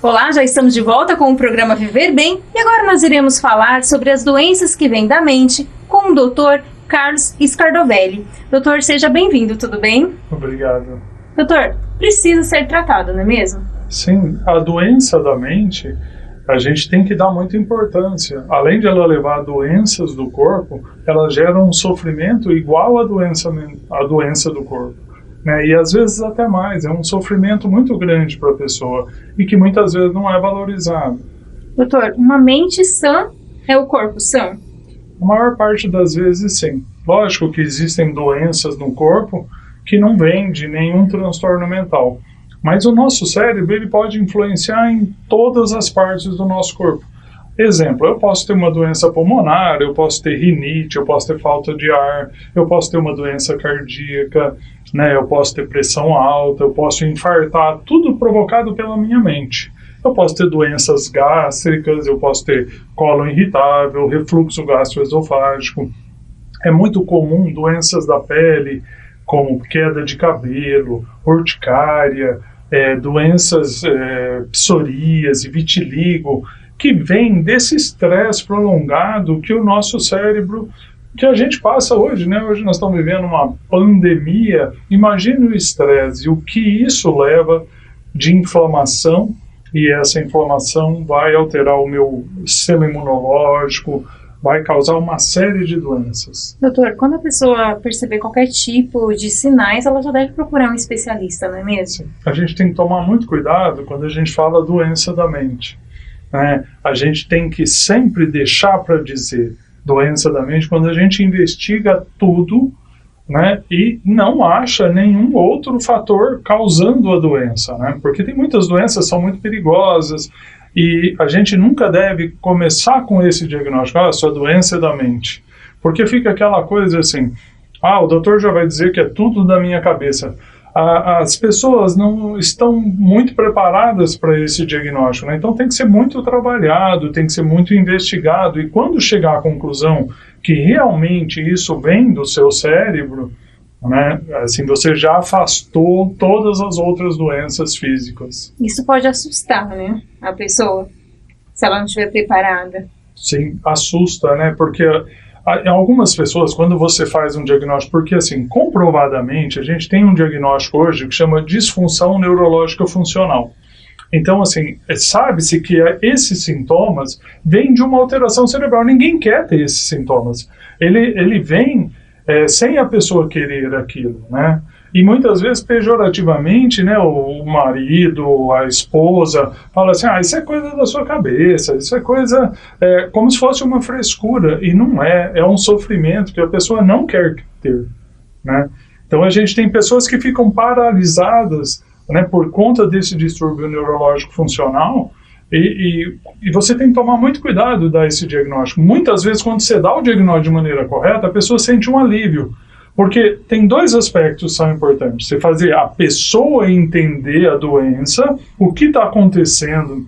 Olá, já estamos de volta com o programa Viver Bem e agora nós iremos falar sobre as doenças que vêm da mente com o Dr. Carlos Scardovelli. Doutor, seja bem-vindo, tudo bem? Obrigado. Doutor, precisa ser tratado, não é mesmo? Sim, a doença da mente, a gente tem que dar muita importância. Além de ela levar doenças do corpo, ela gera um sofrimento igual à doença do corpo. Né? E às vezes até mais, é um sofrimento muito grande para a pessoa e que muitas vezes não é valorizado. Doutor, uma mente sã é o corpo sã? A maior parte das vezes sim. Lógico que existem doenças no corpo que não vêm de nenhum transtorno mental. Mas o nosso cérebro ele pode influenciar em todas as partes do nosso corpo. Exemplo, eu posso ter uma doença pulmonar, eu posso ter rinite, eu posso ter falta de ar, eu posso ter uma doença cardíaca, né, eu posso ter pressão alta, eu posso infartar, tudo provocado pela minha mente. Eu posso ter doenças gástricas, eu posso ter cólon irritável, refluxo gastroesofágico. É muito comum doenças da pele, como queda de cabelo, urticária, doenças psoríase, vitiligo, que vem desse estresse prolongado que o nosso cérebro, que a gente passa hoje, né? Hoje nós estamos vivendo uma pandemia. Imagine o estresse e o que isso leva de inflamação, e essa inflamação vai alterar o meu sistema imunológico, vai causar uma série de doenças. Doutor, quando a pessoa perceber qualquer tipo de sinais, ela já deve procurar um especialista, não é mesmo? Sim. A gente tem que tomar muito cuidado quando a gente fala doença da mente. Né? A gente tem que sempre deixar para dizer doença da mente quando a gente investiga tudo, né, e não acha nenhum outro fator causando a doença, né? Porque tem muitas doenças que são muito perigosas e a gente nunca deve começar com esse diagnóstico, sua doença é da mente, porque fica aquela coisa assim, o doutor já vai dizer que é tudo da minha cabeça. As pessoas não estão muito preparadas para esse diagnóstico, né? Então tem que ser muito trabalhado, tem que ser muito investigado, e quando chegar à conclusão que realmente isso vem do seu cérebro, né, assim, você já afastou todas as outras doenças físicas. Isso pode assustar, né, a pessoa, se ela não estiver preparada. Sim, assusta, né, porque algumas pessoas, quando você faz um diagnóstico, porque assim, comprovadamente, a gente tem um diagnóstico hoje que chama disfunção neurológica funcional. Então, assim, sabe-se que esses sintomas vêm de uma alteração cerebral. Ninguém quer ter esses sintomas. Ele vem sem a pessoa querer aquilo, né? E muitas vezes, pejorativamente, né, o marido, a esposa, fala assim, isso é coisa da sua cabeça, isso é coisa, como se fosse uma frescura, e não é um sofrimento que a pessoa não quer ter, né? Então a gente tem pessoas que ficam paralisadas, né, por conta desse distúrbio neurológico funcional, e você tem que tomar muito cuidado de dar esse diagnóstico. Muitas vezes, quando você dá o diagnóstico de maneira correta, a pessoa sente um alívio. Porque tem dois aspectos que são importantes. Você fazer a pessoa entender a doença, o que está acontecendo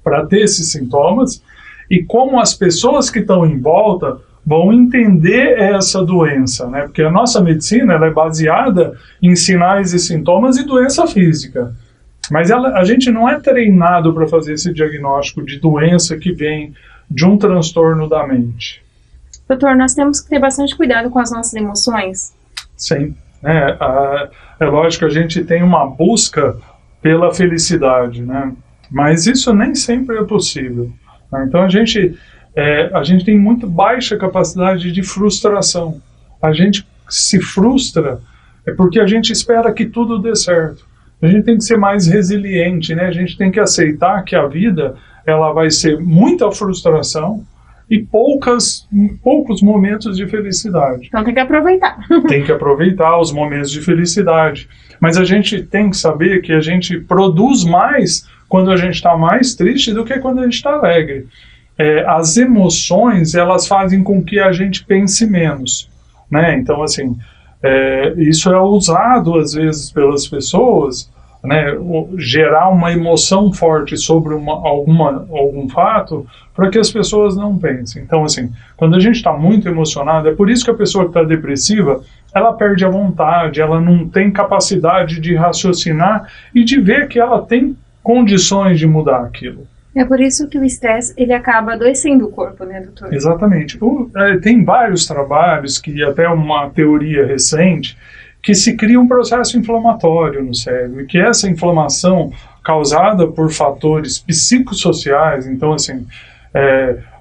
para ter esses sintomas, e como as pessoas que estão em volta vão entender essa doença, né? Porque a nossa medicina ela é baseada em sinais e sintomas e doença física. Mas a gente não é treinado para fazer esse diagnóstico de doença que vem de um transtorno da mente. Doutor, nós temos que ter bastante cuidado com as nossas emoções. Sim, é lógico que a gente tem uma busca pela felicidade, né? Mas isso nem sempre é possível, né? Então a gente tem muito baixa capacidade de frustração. A gente se frustra porque a gente espera que tudo dê certo. A gente tem que ser mais resiliente, né? A gente tem que aceitar que a vida ela vai ser muita frustração e poucos momentos de felicidade. Então tem que aproveitar. Tem que aproveitar os momentos de felicidade. Mas a gente tem que saber que a gente produz mais quando a gente está mais triste do que quando a gente está alegre. As emoções, elas fazem com que a gente pense menos, né? Então, assim, isso é usado às vezes pelas pessoas, né, gerar uma emoção forte sobre algum fato para que as pessoas não pensem. Então, assim, quando a gente está muito emocionado, é por isso que a pessoa que está depressiva, ela perde a vontade, ela não tem capacidade de raciocinar e de ver que ela tem condições de mudar aquilo. É por isso que o estresse, ele acaba adoecendo o corpo, né, doutor? Exatamente. Tem vários trabalhos, que até uma teoria recente, que se cria um processo inflamatório no cérebro, e que essa inflamação causada por fatores psicossociais, então assim,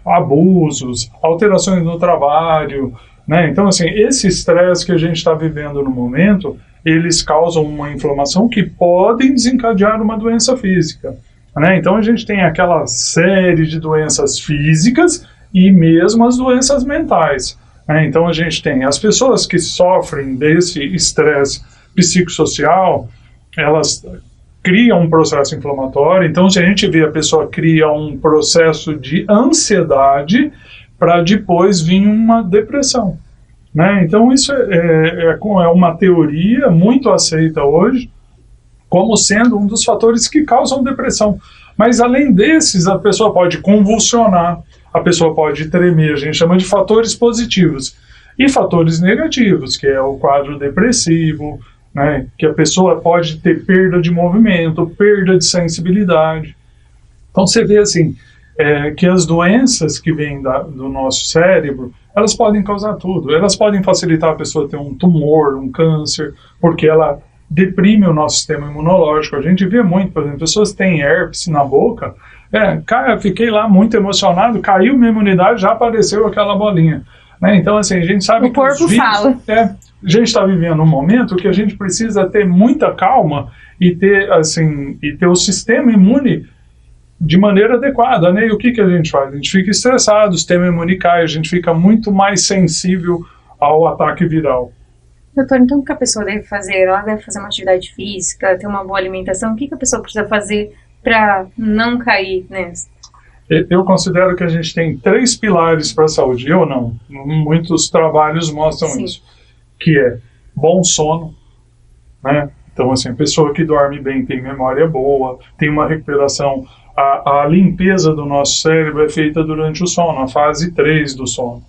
abusos, alterações no trabalho, né? Então assim, esse estresse que a gente está vivendo no momento, eles causam uma inflamação que podem desencadear uma doença física, né? Então a gente tem aquela série de doenças físicas e mesmo as doenças mentais. Então a gente tem as pessoas que sofrem desse estresse psicossocial, elas criam um processo inflamatório. Então se a gente vê a pessoa cria um processo de ansiedade para depois vir uma depressão, né? Então isso é uma teoria muito aceita hoje como sendo um dos fatores que causam depressão. Mas além desses, a pessoa pode convulsionar, a pessoa pode tremer, a gente chama de fatores positivos. E fatores negativos, que é o quadro depressivo, né, que a pessoa pode ter perda de movimento, perda de sensibilidade. Então você vê assim, que as doenças que vêm do nosso cérebro, elas podem causar tudo. Elas podem facilitar a pessoa ter um tumor, um câncer, porque ela deprime o nosso sistema imunológico. A gente vê muito, por exemplo, pessoas que têm herpes na boca, fiquei lá muito emocionado, caiu minha imunidade, já apareceu aquela bolinha, né? Então assim, a gente sabe o corpo fala. A gente está vivendo um momento que a gente precisa ter muita calma e ter o sistema imune de maneira adequada, né? E o que a gente faz? A gente fica estressado, o sistema imune cai, a gente fica muito mais sensível ao ataque viral. Doutor, então o que a pessoa deve fazer? Ela deve fazer uma atividade física, ter uma boa alimentação? O que a pessoa precisa fazer para não cair nessa? Eu considero que a gente tem 3 pilares para a saúde. Eu não. Muitos trabalhos mostram Sim. isso. Que é bom sono, né? Então, assim, a pessoa que dorme bem tem memória boa, tem uma recuperação. A limpeza do nosso cérebro é feita durante o sono, a fase 3 do sono.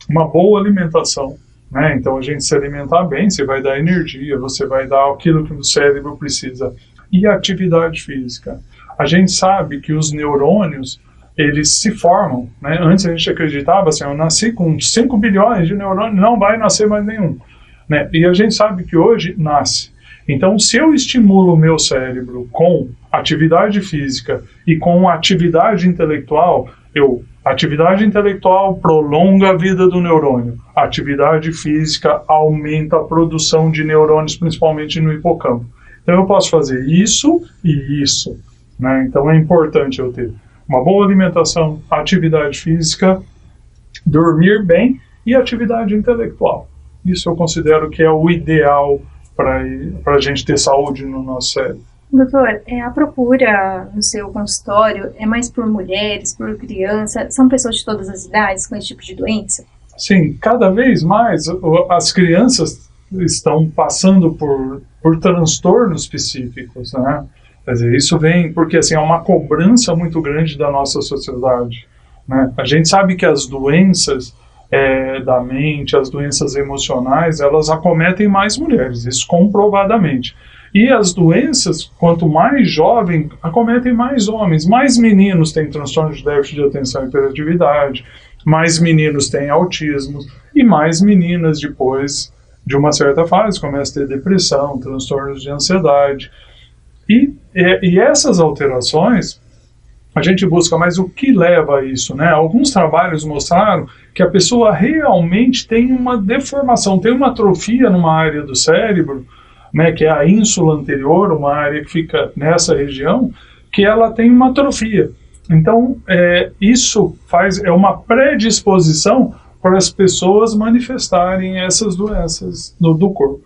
Uma boa alimentação. Né? Então a gente se alimentar bem, você vai dar energia, você vai dar aquilo que o cérebro precisa. E a atividade física. A gente sabe que os neurônios, eles se formam, né? Antes a gente acreditava assim, eu nasci com 5 bilhões de neurônios, não vai nascer mais nenhum, né? E a gente sabe que hoje nasce. Então se eu estimulo o meu cérebro com atividade física e com atividade intelectual, atividade intelectual prolonga a vida do neurônio. A atividade física aumenta a produção de neurônios, principalmente no hipocampo. Então eu posso fazer isso e isso, né? Então é importante eu ter uma boa alimentação, atividade física, dormir bem e atividade intelectual. Isso eu considero que é o ideal para a gente ter saúde no nosso cérebro. Doutor, a procura no seu consultório é mais por mulheres, por crianças? São pessoas de todas as idades com esse tipo de doença? Sim, cada vez mais as crianças estão passando por transtornos específicos, né? Quer dizer, isso vem porque assim, é uma cobrança muito grande da nossa sociedade, né? A gente sabe que as doenças da mente, as doenças emocionais, elas acometem mais mulheres, isso comprovadamente. E as doenças, quanto mais jovem, acometem mais homens. Mais meninos têm transtorno de déficit de atenção e hiperatividade, mais meninos têm autismo, e mais meninas, depois de uma certa fase, começam a ter depressão, transtornos de ansiedade. E essas alterações, a gente busca, mas o que leva a isso, né? Alguns trabalhos mostraram que a pessoa realmente tem uma deformação, tem uma atrofia numa área do cérebro, né, que é a ínsula anterior, uma área que fica nessa região, que ela tem uma atrofia. Então, isso é uma predisposição para as pessoas manifestarem essas doenças do corpo.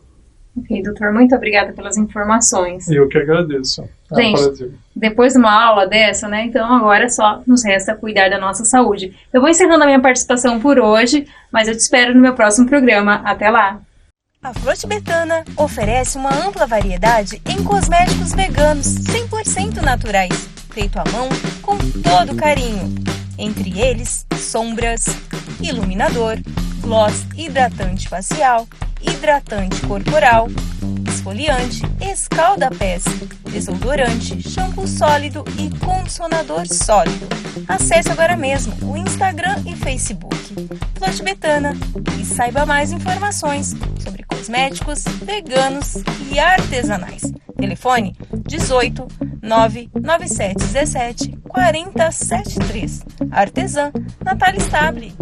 Ok, doutor, muito obrigada pelas informações. Eu que agradeço. Gente, depois de uma aula dessa, né, então agora só nos resta cuidar da nossa saúde. Eu vou encerrando a minha participação por hoje, mas eu te espero no meu próximo programa. Até lá! A Flor Tibetana oferece uma ampla variedade em cosméticos veganos 100% naturais, feito à mão com todo carinho. Entre eles, sombras, iluminador, gloss hidratante facial, hidratante corporal, esfoliante, escalda-pés, desodorante, shampoo sólido e condicionador sólido. Acesse agora mesmo o Instagram e Facebook Flor Betana e saiba mais informações sobre cosméticos veganos e artesanais. Telefone 18 997 17 40 73. Artesã Natália Stable.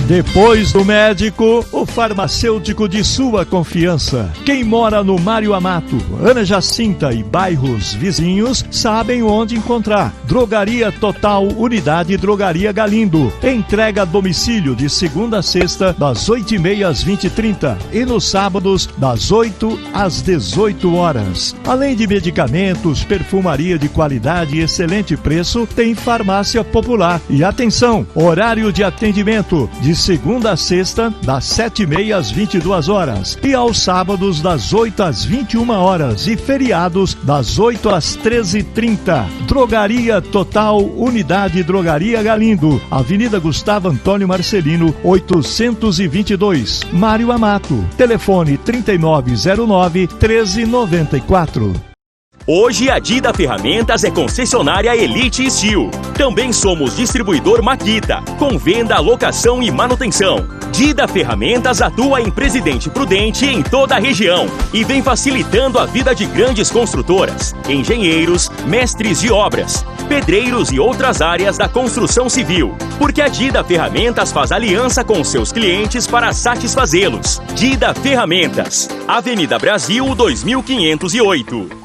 Depois do médico, o farmacêutico de sua confiança. Quem mora no Mário Amato, Ana Jacinta e bairros vizinhos sabem onde encontrar. Drogaria Total Unidade Drogaria Galindo. Entrega a domicílio de segunda a sexta, das 8h30 às 20h30 e nos sábados, das 8 às 18 horas. Além de medicamentos, perfumaria de qualidade e excelente preço, tem farmácia popular. E atenção, horário de atendimento de segunda a sexta, das 7h30 às 22 horas e aos sábados das 8 às 21 horas e feriados das 8 às 13h30. Drogaria Total Unidade Drogaria Galindo, Avenida Gustavo Antônio Marcelino, 822, Mário Amato. Telefone 3909-1394. Hoje a Dida Ferramentas é concessionária Elite Steel. Também somos distribuidor Makita, com venda, locação e manutenção. Dida Ferramentas atua em Presidente Prudente em toda a região e vem facilitando a vida de grandes construtoras, engenheiros, mestres de obras, pedreiros e outras áreas da construção civil. Porque a Dida Ferramentas faz aliança com seus clientes para satisfazê-los. Dida Ferramentas, Avenida Brasil 2508.